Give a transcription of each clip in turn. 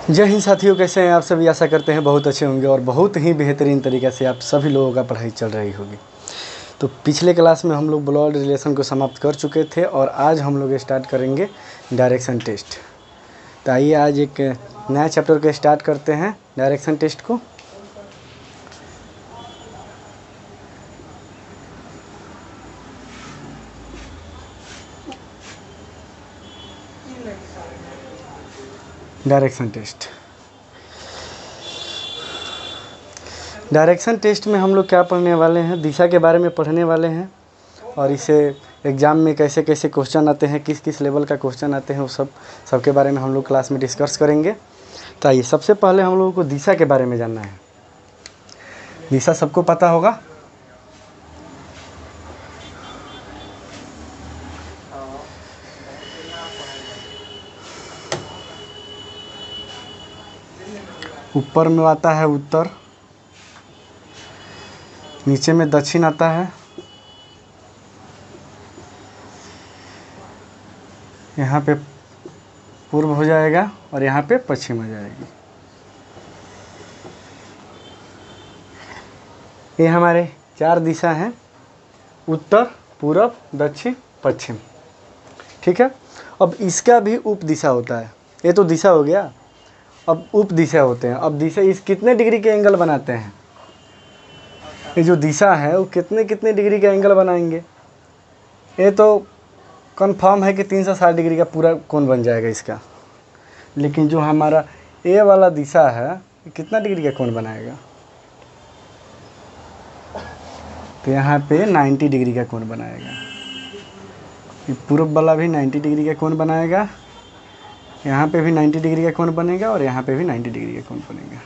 जय हिंद साथियों, कैसे हैं आप सभी। आशा करते हैं बहुत अच्छे होंगे और बहुत ही बेहतरीन तरीक़े से आप सभी लोगों का पढ़ाई चल रही होगी। तो पिछले क्लास में हम लोग ब्लड रिलेशन को समाप्त कर चुके थे और आज हम लोग स्टार्ट करेंगे डायरेक्शन टेस्ट। तो आइए आज एक नया चैप्टर को स्टार्ट करते हैं, डायरेक्शन टेस्ट को। डायरेक्शन टेस्ट में हम लोग क्या पढ़ने वाले हैं, दिशा के बारे में पढ़ने वाले हैं और इसे एग्ज़ाम में कैसे कैसे क्वेश्चन आते हैं, किस किस लेवल का क्वेश्चन आते हैं, वो सब के बारे में हम लोग क्लास में डिस्कस करेंगे। तो आइए सबसे पहले हम लोगों को दिशा के बारे में जानना है। दिशा सबको पता होगा, ऊपर में आता है उत्तर, नीचे में दक्षिण आता है, यहाँ पे पूर्व हो जाएगा और यहाँ पे पश्चिम आ जाएगी। ये हमारे चार दिशा हैं, उत्तर, पूरब, दक्षिण, पश्चिम। ठीक है। अब इसका भी उप दिशा होता है। ये तो दिशा हो गया, अब उप दिशा होते हैं। अब दिशा इस कितने डिग्री के एंगल बनाते हैं, ये जो दिशा है वो कितने कितने डिग्री का एंगल बनाएंगे। ये तो कंफर्म है कि 360 डिग्री का पूरा कोण बन जाएगा इसका। लेकिन जो हमारा ए वाला दिशा है कितना डिग्री का कोण बनाएगा, तो यहाँ पे 90 डिग्री का कोण बनाएगा। ये पूर्व वाला भी 90 डिग्री का कोण बनाएगा, यहाँ पे भी 90 डिग्री का कोण बनेगा और यहाँ पे भी 90 डिग्री का कोण बनेगा।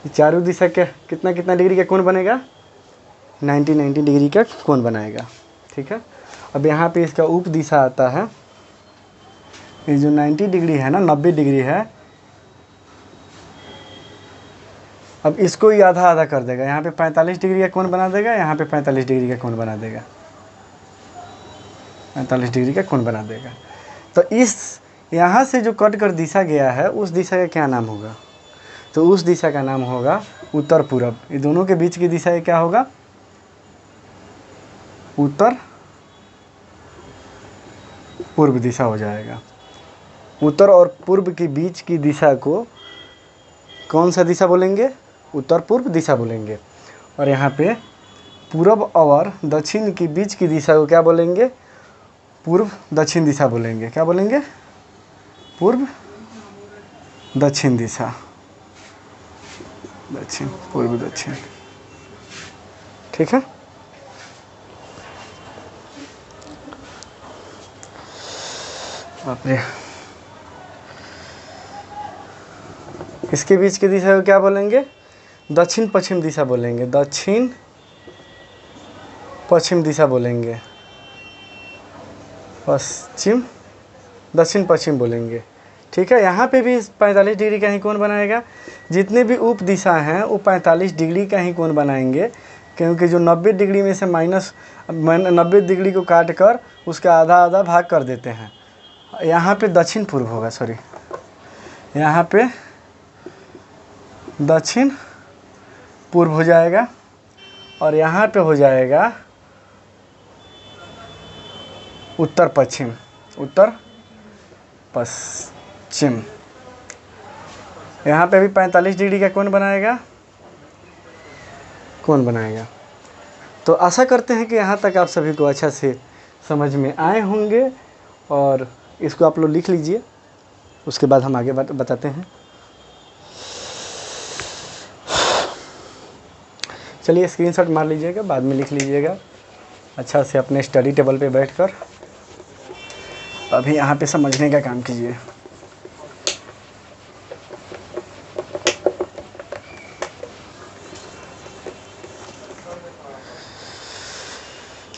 चारों दिशा के कितना कितना डिग्री का कोण बनेगा, 90 डिग्री का कोण बनाएगा। ठीक है। अब यहाँ पे इसका उप दिशा आता है, ये जो 90 डिग्री है ना, 90 डिग्री है, अब इसको ही आधा आधा कर देगा। यहाँ पे 45 डिग्री का कोण बना देगा, यहाँ पे 45 डिग्री का कोण बना देगा, 45 डिग्री का कोण बना देगा। तो इस यहाँ से जो कट कर दिशा गया है उस दिशा का क्या नाम होगा, तो उस दिशा का नाम होगा उत्तर पूरब। ये दोनों के बीच की दिशा क्या होगा, उत्तर पूर्व दिशा हो जाएगा। उत्तर और पूर्व के बीच की दिशा को कौन सा दिशा बोलेंगे, उत्तर पूर्व दिशा बोलेंगे। और यहाँ पे पूर्व और दक्षिण के बीच की दिशा को क्या बोलेंगे, पूर्व दक्षिण दिशा बोलेंगे। क्या बोलेंगे, पूर्व दक्षिण दिशा, दक्षिण पूर्व दक्षिण। ठीक है। बाप रे। इसके बीच की दिशा को क्या बोलेंगे, दक्षिण पश्चिम दिशा बोलेंगे, दक्षिण पश्चिम दिशा बोलेंगे, पश्चिम दक्षिण पश्चिम बोलेंगे। ठीक है। यहाँ पे भी 45 डिग्री का ही कोण बनाएगा। जितने भी उप दिशा हैं वो 45 डिग्री का ही कोण बनाएंगे, क्योंकि जो 90 डिग्री में से माइनस 90 डिग्री को काट कर उसका आधा आधा भाग कर देते हैं। यहाँ पे दक्षिण पूर्व होगा, सॉरी, यहाँ पे दक्षिण पूर्व हो जाएगा और यहाँ पे हो जाएगा उत्तर पश्चिम, उत्तर पश्चिम। यहाँ पे भी 45 डिग्री का कोण बनाएगा, कोण बनाएगा। तो आशा करते हैं कि यहाँ तक आप सभी को अच्छा से समझ में आए होंगे और इसको आप लोग लिख लीजिए, उसके बाद हम आगे बताते हैं। चलिए स्क्रीनशॉट मार लीजिएगा, बाद में लिख लीजिएगा अच्छा से अपने स्टडी टेबल पे बैठकर। अभी यहाँ पे समझने का काम कीजिए।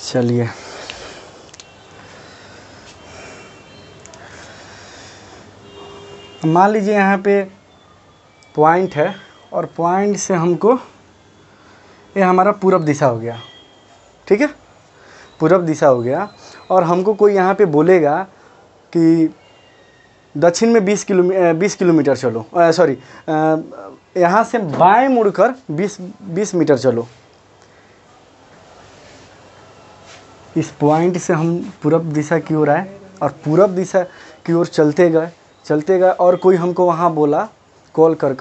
चलिए मान लीजिए यहाँ पे पॉइंट है और पॉइंट से हमको, ये हमारा पूरब दिशा हो गया। ठीक है, पूरब दिशा हो गया और हमको कोई यहाँ पे बोलेगा कि दक्षिण में 20 किलोमीटर चलो, सॉरी, यहाँ से बाएं मुड़कर 20 मीटर चलो। इस पॉइंट से हम पूरब दिशा की ओर आए और पूरब दिशा की ओर चलते गए और कोई हमको वहाँ बोला कॉल कर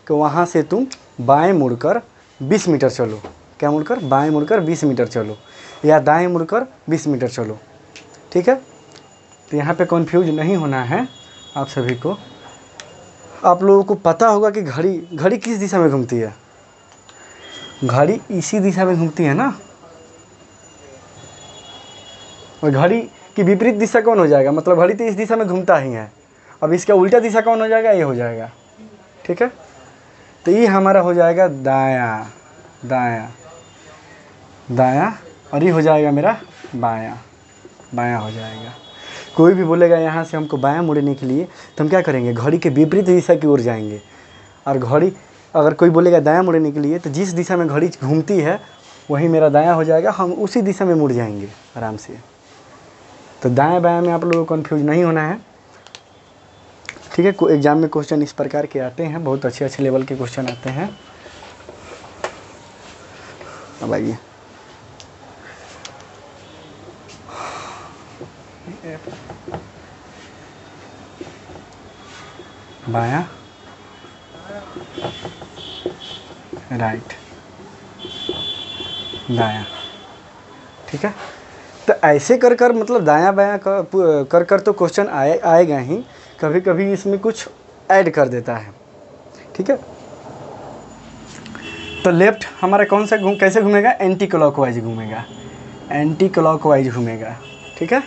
कि वहाँ से तुम बाएं मुड़कर 20 मीटर चलो। क्या मुड़कर? बाएं मुड़कर 20 मीटर चलो या दाएं मुड़कर 20 मीटर चलो। ठीक है, तो यहाँ पे कन्फ्यूज नहीं होना है आप सभी को। आप लोगों को पता होगा कि घड़ी किस दिशा में घूमती है? घड़ी इसी दिशा में घूमती है ना। और घड़ी की विपरीत दिशा कौन हो जाएगा? मतलब घड़ी तो इस दिशा में घूमता ही है। अब इसका उल्टा दिशा कौन हो जाएगा? ये हो जाएगा। ठीक है, तो ये हमारा हो जाएगा दायां दायां दायां और ये हो जाएगा मेरा बायां बायां हो जाएगा। कोई भी बोलेगा यहाँ से हमको बायां मुड़ने के लिए, तो हम क्या करेंगे? घड़ी के विपरीत दिशा की ओर जाएंगे। और घड़ी अगर कोई बोलेगा दायां मुड़ने के लिए, तो जिस दिशा में घड़ी घूमती है वही मेरा दायां हो जाएगा, हम उसी दिशा में मुड़ जाएंगे आराम से। तो दाएं बायां में आप लोगों को कन्फ्यूज नहीं होना है। ठीक है, एग्जाम में क्वेश्चन इस प्रकार के आते हैं, बहुत अच्छे लेवल के क्वेश्चन आते हैं। अब आइए, बायां राइट दायां। ठीक है, तो ऐसे कर मतलब दायां बायां कर तो क्वेश्चन आएगा ही। कभी कभी इसमें कुछ ऐड कर देता है। ठीक है, तो लेफ्ट हमारा कौन सा कैसे घूमेगा? एंटी क्लॉकवाइज घूमेगा, एंटी क्लॉकवाइज घूमेगा। ठीक है,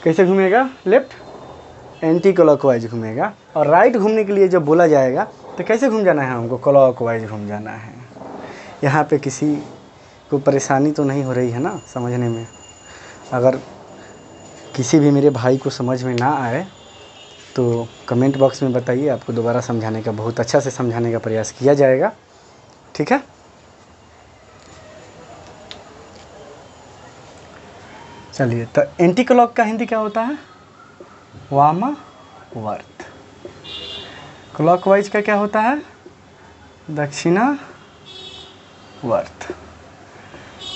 कैसे घूमेगा? लेफ्ट एंटी क्लॉकवाइज घूमेगा। और राइट घूमने के लिए जब बोला जाएगा तो कैसे घूम जाना है हमको? क्लॉकवाइज घूम जाना है। यहाँ पे किसी को परेशानी तो नहीं हो रही है ना समझने में? अगर किसी भी मेरे भाई को समझ में ना आए तो कमेंट बॉक्स में बताइए, आपको दोबारा समझाने का, बहुत अच्छा से समझाने का प्रयास किया जाएगा। ठीक है, चलिए, तो एंटी क्लॉक का हिंदी क्या होता है? वामावर्त। क्लॉकवाइज का क्या होता है? दक्षिणावर्त।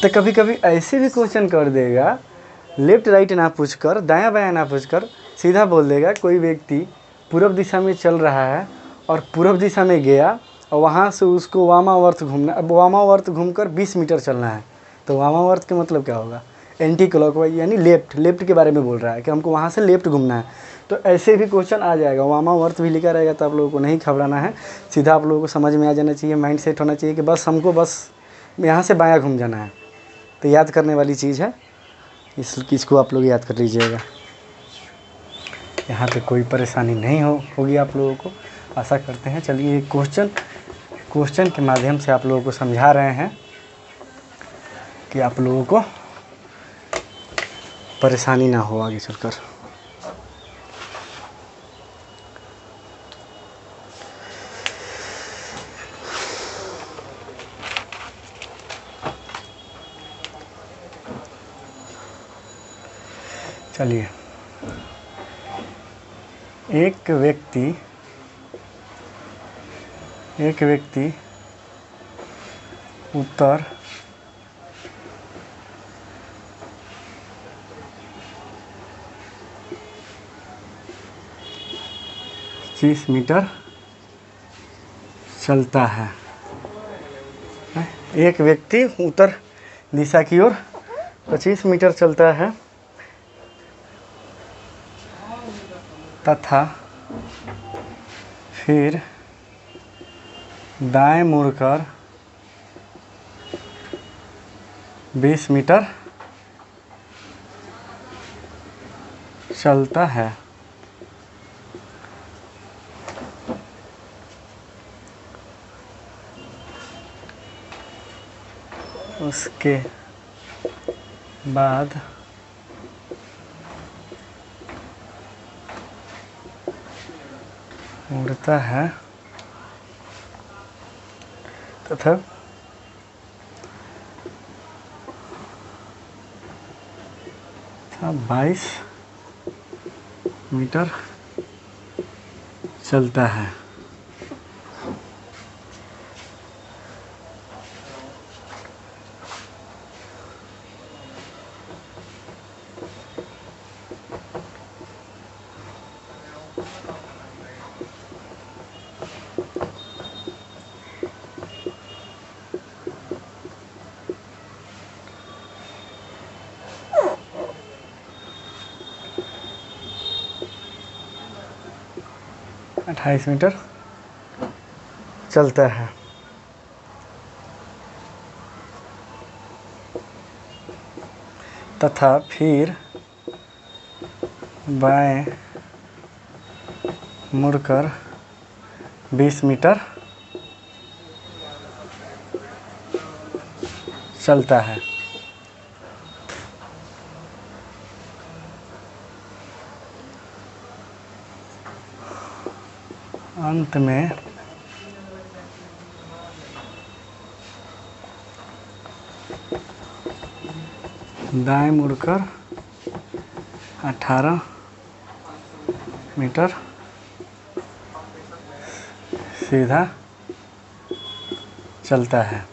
तो कभी कभी ऐसे भी क्वेश्चन कर देगा, लेफ्ट राइट ना पूछकर, दायां बायां ना पूछकर, सीधा बोल देगा कोई व्यक्ति पूर्व दिशा में चल रहा है और पूर्व दिशा में गया और वहाँ से उसको वामावर्त घूमना। अब वामावर्त घूमकर 20 मीटर चलना है, तो वामावर्त का मतलब क्या होगा? एंटी क्लॉकवाइज, यानी लेफ्ट के बारे में बोल रहा है कि हमको वहाँ से लेफ्ट घूमना है। तो ऐसे भी क्वेश्चन आ जाएगा, वामावर्त भी लिखा रहेगा, तो आप लोगों को नहीं घबराना है। सीधा आप लोगों को समझ में आ जाना चाहिए, माइंड सेट होना चाहिए कि बस हमको यहाँ से बायां घूम जाना है। तो याद करने वाली चीज़ है, इसको आप लोग याद कर लीजिएगा। यहाँ पे कोई परेशानी नहीं होगी आप लोगों को, आशा करते हैं। चलिए, क्वेश्चन के माध्यम से आप लोगों को समझा रहे हैं कि आप लोगों को परेशानी ना हो आगे चलकर। चलिए, एक व्यक्ति उत्तर पच्चीस मीटर चलता है। एक व्यक्ति उत्तर दिशा की ओर 25 मीटर चलता है तथा फिर दाएं मुड़कर 20 मीटर चलता है। उसके बाद मुड़ता है तथा 22 मीटर चलता है। अट्ठाईस मीटर चलता है। तथा फिर बाएं मुड़कर 20 मीटर चलता है। अंत में दाएं मुड़कर 18 मीटर सीधा चलता है।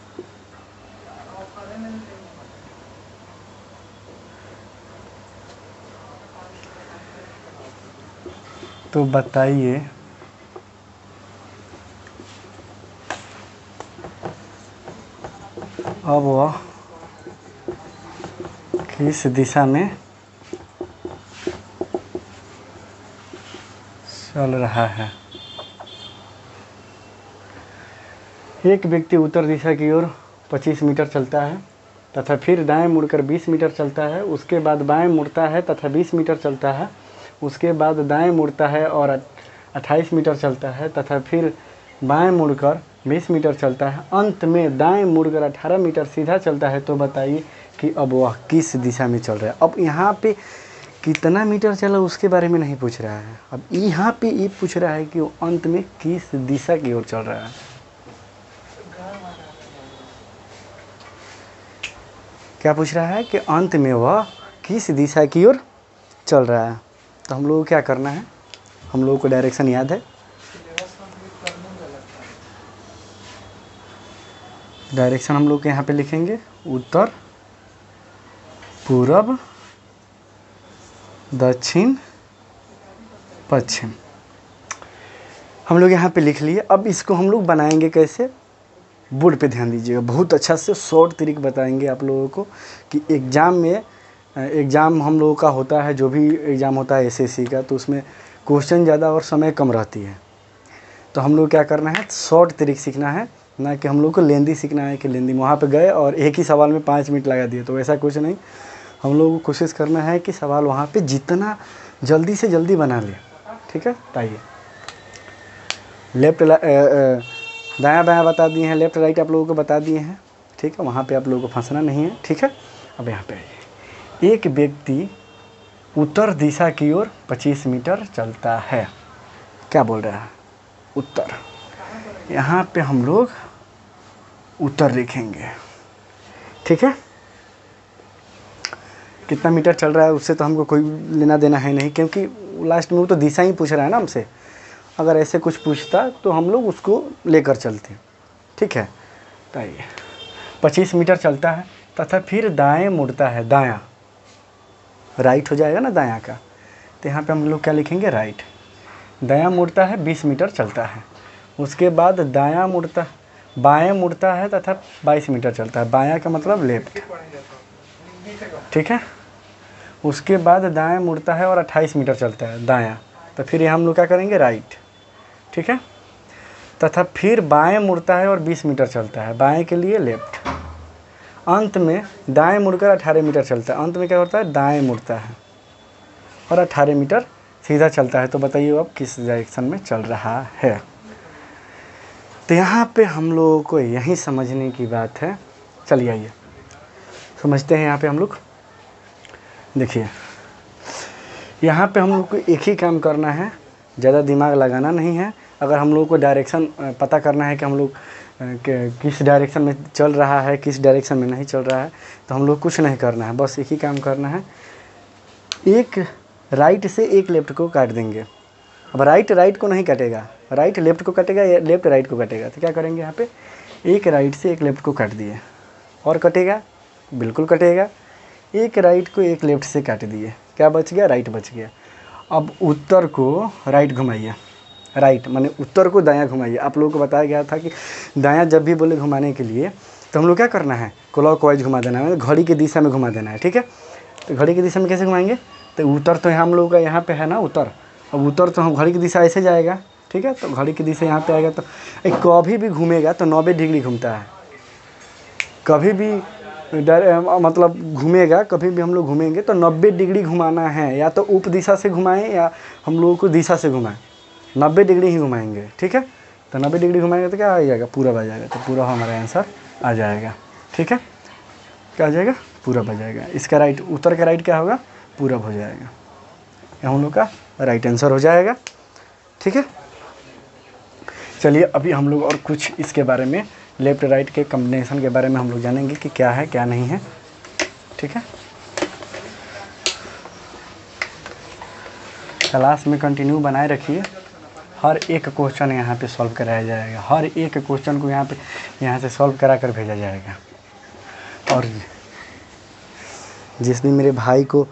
तो बताइए अब वह किस दिशा में चल रहा है। एक व्यक्ति उत्तर दिशा की ओर 25 मीटर चलता है तथा फिर दाएं मुड़कर 20 मीटर चलता है। उसके बाद बाएं मुड़ता है तथा 20 मीटर चलता है। उसके बाद दाएं मुड़ता है और 28 मीटर चलता है तथा फिर बाएं मुड़कर 20 मीटर चलता है। अंत में दाएं मुड़कर 18 मीटर सीधा चलता है। तो बताइए कि अब वह किस दिशा में चल रहा है। अब यहाँ पे कितना मीटर चला उसके बारे में नहीं पूछ रहा है। अब यहाँ पे ये पूछ रहा है कि वो अंत में किस दिशा की ओर चल रहा है। क्या पूछ रहा है कि अंत में वह किस दिशा की ओर चल रहा है। तो हम लोगों को क्या करना है, हम लोगों को डायरेक्शन याद है। डायरेक्शन हम लोग यहाँ पे लिखेंगे उत्तर पूरब दक्षिण पश्चिम। हम लोग यहाँ पे लिख लिए। अब इसको हम लोग बनाएंगे कैसे, बोर्ड पे ध्यान दीजिएगा। बहुत अच्छा से शॉर्ट तरीक बताएंगे आप लोगों को कि एग्ज़ाम हम लोगों का होता है, जो भी एग्ज़ाम होता है एसएससी का, तो उसमें क्वेश्चन ज़्यादा और समय कम रहती है। तो हम लोग क्या करना है, शॉर्ट तरीक सीखना है, ना कि हम लोग को लेंदी सीखना है कि लेंदी वहाँ पे गए और एक ही सवाल में 5 मिनट लगा दिए। तो ऐसा कुछ नहीं, हम लोगों को कोशिश करना है कि सवाल वहाँ पे जितना जल्दी से जल्दी बना ले। ठीक है, आइए दायां बायां बता दिए हैं, लेफ्ट राइट आप लोगों को बता दिए हैं। ठीक है, वहाँ पे आप लोगों को फंसना नहीं है। ठीक है, अब यहाँ पे आइए। एक व्यक्ति उत्तर दिशा की ओर 25 मीटर चलता है। क्या बोल रहा है, उत्तर। यहाँ पे हम लोग उत्तर लिखेंगे। ठीक है, कितना मीटर चल रहा है उससे तो हमको कोई लेना देना है नहीं, क्योंकि लास्ट में वो तो दिशा ही पूछ रहा है ना हमसे। अगर ऐसे कुछ पूछता तो हम लोग उसको लेकर चलते। ठीक है, तो आइए 25 मीटर चलता है तथा फिर दाएं मुड़ता है। दायां राइट हो जाएगा ना दायां का, तो यहाँ पे हम लोग क्या लिखेंगे, राइट। दायां मुड़ता है 20 मीटर चलता है। उसके बाद बाएं मुड़ता है तथा 22 मीटर चलता है। बायां का मतलब लेफ्ट। ठीक है, उसके बाद दाएं मुड़ता है और 28 मीटर चलता है दायां। तो फिर यहाँ हम लोग क्या करेंगे, राइट। ठीक है, तथा फिर बाएं मुड़ता है और 20 मीटर चलता है। बाएं के लिए लेफ्ट। अंत में दाएं मुड़कर 18 मीटर चलता है। अंत में क्या होता है, दाएं मुड़ता है और 18 मीटर सीधा चलता है। तो बताइए अब किस डायरेक्शन में चल रहा है। तो यहाँ पे हम लोगों को यही समझने की बात है। चलिए आइए समझते हैं। यहाँ पे हम लोग देखिए, यहाँ पे हम लोग को एक ही काम करना है, ज़्यादा दिमाग लगाना नहीं है। अगर हम लोग को डायरेक्शन पता करना है कि हम लोग किस डायरेक्शन में चल रहा है, किस डायरेक्शन में नहीं चल रहा है, तो हम लोग कुछ नहीं करना है, बस एक ही काम करना है। एक राइट से एक लेफ्ट को काट देंगे। अब राइट राइट को नहीं काटेगा, राइट लेफ्ट को काटेगा या लेफ्ट राइट को काटेगा। तो क्या करेंगे यहाँ पे, एक राइट से एक लेफ्ट को काट दिए, और कटेगा, बिल्कुल कटेगा। एक राइट को एक लेफ्ट से काट दिए, क्या बच गया, राइट बच गया। अब उत्तर को राइट घुमाइए, राइट माने उत्तर को दायां घुमाइए। आप लोगों को बताया गया था कि दायां जब भी बोले घुमाने के लिए तो हम लोग क्या करना है, क्लॉकवाइज घुमा देना है, घड़ी की दिशा में घुमा देना है, ठीक है। तो घड़ी की दिशा में कैसे घुमाएंगे, तो उत्तर तो हम लोगों का यहाँ पे है ना उत्तर, अब उत्तर तो हम घड़ी की दिशा ऐसे जाएगा, ठीक है। तो घड़ी की दिशा यहाँ पे आएगा, तो कभी भी घूमेगा तो 90 डिग्री घूमता है, कभी भी मतलब घूमेगा, कभी भी हम लोग घूमेंगे तो 90 डिग्री घुमाना है, या तो उप दिशा से घुमाएं या हम लोगों को दिशा से घुमाएं, 90 डिग्री ही घुमाएंगे, ठीक है। तो 90 डिग्री घुमाएंगे तो क्या आ जाएगा, पूरब आ जाएगा। तो पूरा हमारा आंसर आ जाएगा, ठीक है। क्या आ जाएगा, पूरब आ जाएगा। इसका राइट, उत्तर का राइट क्या होगा, पूरब हो जाएगा। ये हम लोग का राइट आंसर हो जाएगा, ठीक है। चलिए अभी हम लोग और कुछ इसके बारे में, लेफ्ट राइट के कॉम्बिनेशन के बारे में हम लोग जानेंगे कि क्या है क्या नहीं है, ठीक है। क्लास में कंटिन्यू बनाए रखिए, हर एक क्वेश्चन यहाँ पे सॉल्व कराया जाएगा, हर एक क्वेश्चन को यहाँ से सॉल्व करा कर भेजा जाएगा। और जिस दिन मेरे भाई को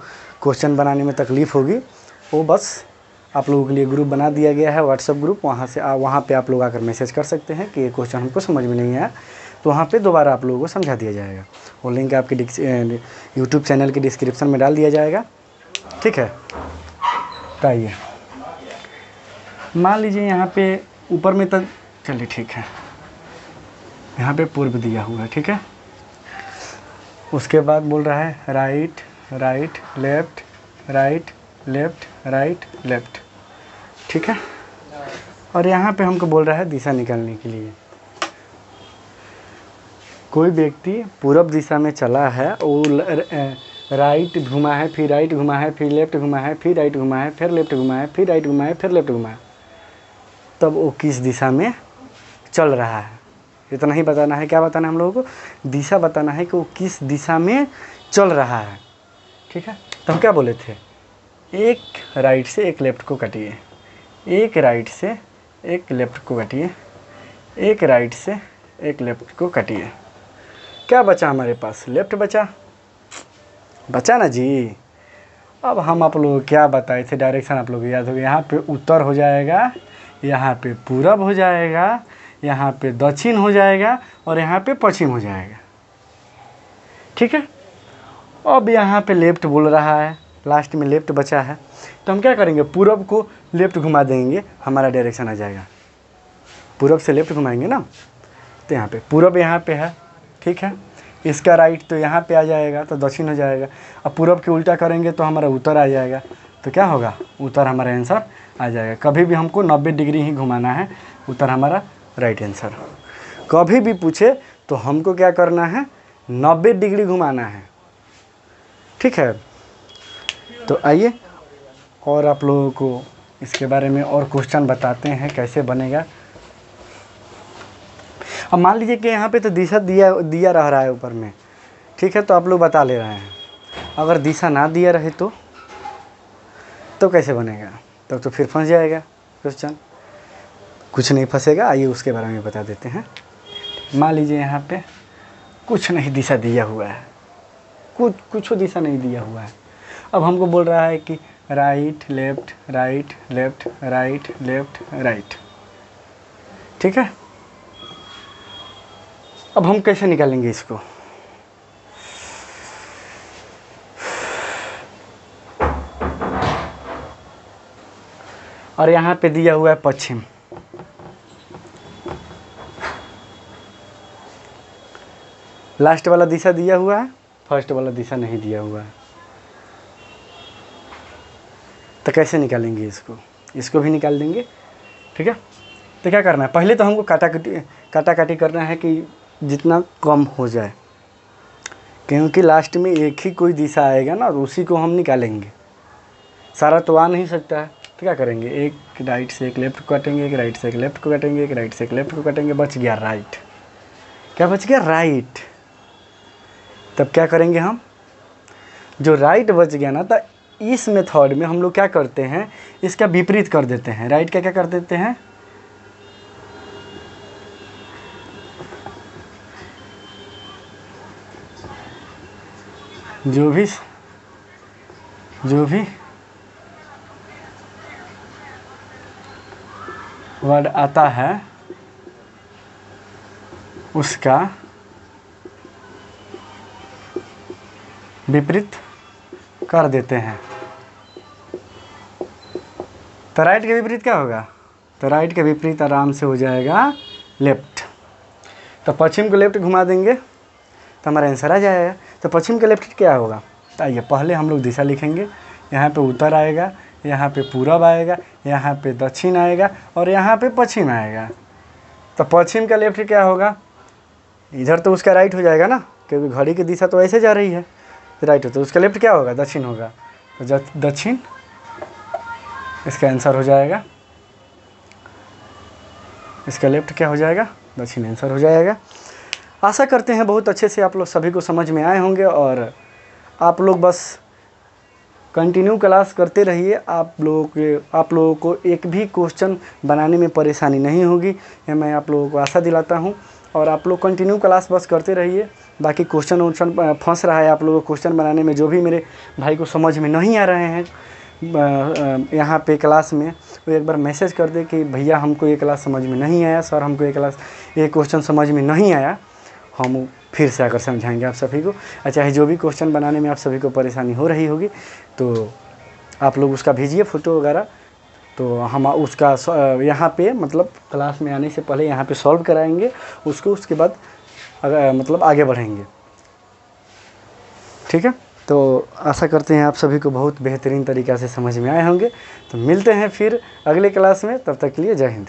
क्वेश्चन बनाने में तकलीफ़ होगी, वो बस आप लोगों के लिए ग्रुप बना दिया गया है, व्हाट्सएप ग्रुप, वहाँ पे आप लोग आकर मैसेज कर सकते हैं कि ये क्वेश्चन हमको समझ में नहीं आया, तो वहाँ पे दोबारा आप लोगों को समझा दिया जाएगा। वो लिंक आपके यूट्यूब चैनल के डिस्क्रिप्शन में डाल दिया जाएगा, ठीक है। तो आइए, मान लीजिए यहाँ पे ऊपर में, तो चलिए ठीक है, यहाँ पे पूर्व दिया हुआ है, ठीक है। उसके बाद बोल रहा है right right left, right left, right left, ठीक है। और यहाँ पे हमको बोल रहा है दिशा निकालने के लिए। कोई व्यक्ति पूरब दिशा में चला है, वो राइट घुमा है, फिर राइट घुमा है, फिर लेफ्ट घुमा है, फिर राइट घुमा है, फिर लेफ्ट घुमा है, फिर राइट घुमा है, फिर लेफ्ट घुमा है, तब वो किस दिशा में चल रहा है, इतना ही बताना है। क्या बताना है हम लोगों को, दिशा बताना है कि वो किस दिशा में चल रहा है, ठीक है। तो हम क्या बोले थे, एक राइट से एक लेफ्ट को काटिए, एक राइट से एक लेफ्ट को काटिए, एक राइट से एक लेफ्ट को काटिए। क्या बचा हमारे पास, लेफ्ट बचा ना जी। अब हम आप लोग क्या बताए थे, डायरेक्शन आप लोग याद हो गया। यहाँ पे उत्तर हो जाएगा, यहाँ पे पूरब हो जाएगा, यहाँ पे दक्षिण हो जाएगा, और यहाँ पे पश्चिम हो जाएगा, ठीक है। अब यहाँ पे लेफ्ट बोल रहा है, लास्ट में लेफ्ट बचा है, तो हम क्या करेंगे, पूरब को लेफ्ट घुमा देंगे, हमारा डायरेक्शन आ जाएगा। पूरब से लेफ्ट घुमाएंगे ना, तो यहाँ पे पूरब यहाँ पे है, ठीक है। इसका राइट तो यहाँ पे आ जाएगा, तो दक्षिण हो जाएगा। अब पूरब के उल्टा करेंगे तो हमारा उत्तर आ जाएगा, तो क्या होगा, उत्तर हमारा आंसर आ जाएगा। कभी भी हमको 90 डिग्री ही घुमाना है, उत्तर हमारा राइट आंसर। कभी भी पूछे तो हमको क्या करना है, 90 डिग्री घुमाना है, ठीक है। तो आइए और आप लोगों को इसके बारे में और क्वेश्चन बताते हैं कैसे बनेगा। अब मान लीजिए कि यहाँ पे तो दिशा दिया रह रहा है ऊपर में, ठीक है, तो आप लोग बता ले रहे हैं। अगर दिशा ना दिया रहे तो कैसे बनेगा, तब तो फिर फंस जाएगा क्वेश्चन। कुछ नहीं फंसेगा, आइए उसके बारे में बता देते हैं। मान लीजिए यहाँ पे कुछ नहीं दिशा दिया हुआ है, कुछ दिशा नहीं दिया हुआ है। अब हमको बोल रहा है कि right left, right left, right left, right, ठीक है। अब हम कैसे निकालेंगे इसको, और यहाँ पे दिया हुआ है पश्चिम, लास्ट वाला दिशा दिया हुआ है, फर्स्ट वाला दिशा नहीं दिया हुआ है। तो कैसे निकालेंगे इसको भी निकाल देंगे, ठीक है। तो क्या करना है, पहले तो हमको काटा-काटी करना है कि जितना कम हो जाए, क्योंकि लास्ट में एक ही कोई दिशा आएगा ना, उसी को हम निकालेंगे, सारा तो आ नहीं सकता है। तो क्या करेंगे, एक राइट से एक लेफ्ट को काटेंगे, एक राइट से एक लेफ्ट को काटेंगे, एक राइट से एक लेफ्ट को काटेंगे, बच गया राइट। क्या बच गया, राइट। तब क्या करेंगे हम, जो राइट बच गया ना, तो इस मेथड में हम लोग क्या करते हैं, इसका विपरीत कर देते हैं। राइट का क्या कर देते हैं, जो भी वर्ड आता है उसका विपरीत कर देते हैं। तो राइट के विपरीत क्या होगा, तो राइट के विपरीत आराम से हो जाएगा लेफ्ट। तो पश्चिम को लेफ्ट घुमा देंगे तो हमारा आंसर आ जाएगा। तो पश्चिम के लेफ्ट क्या होगा, तो आइए पहले हम लोग दिशा लिखेंगे। यहाँ पे उत्तर आएगा, यहाँ पे पूरब आएगा, यहाँ पे दक्षिण आएगा और यहाँ पे पश्चिम आएगा। तो पश्चिम का लेफ्ट क्या होगा, इधर तो उसका राइट हो जाएगा ना, क्योंकि घड़ी की दिशा तो ऐसे जा रही है, राइट हो, तो उसका लेफ्ट क्या होगा, दक्षिण होगा। तो दक्षिण इसका आंसर हो जाएगा, इसका लेफ्ट क्या हो जाएगा, दक्षिण आंसर हो जाएगा। आशा करते हैं बहुत अच्छे से आप लोग सभी को समझ में आए होंगे और आप लोग बस कंटिन्यू क्लास करते रहिए। आप लोगों को एक भी क्वेश्चन बनाने में परेशानी नहीं होगी, ये मैं आप लोगों को आशा दिलाता हूँ। और आप लोग कंटिन्यू क्लास बस करते रहिए। बाकी क्वेश्चन फंस रहा है आप लोगों को क्वेश्चन बनाने में, जो भी मेरे भाई को समझ में नहीं आ रहे हैं यहाँ पे क्लास में, वो एक बार मैसेज कर दे कि भैया हमको ये क्लास समझ में नहीं आया, सर हमको ये क्वेश्चन समझ में नहीं आया, हम फिर से आकर समझाएंगे आप सभी को। चाहे जो भी क्वेश्चन बनाने में आप सभी को परेशानी हो रही होगी तो आप लोग उसका भेजिए फ़ोटो वगैरह, तो हम उसका यहाँ पे मतलब क्लास में आने से पहले यहाँ पे सॉल्व कराएंगे उसको, उसके बाद मतलब आगे बढ़ेंगे। ठीक है, तो आशा करते हैं आप सभी को बहुत बेहतरीन तरीक़ा से समझ में आए होंगे। तो मिलते हैं फिर अगले क्लास में, तब तक के लिए जय हिंद।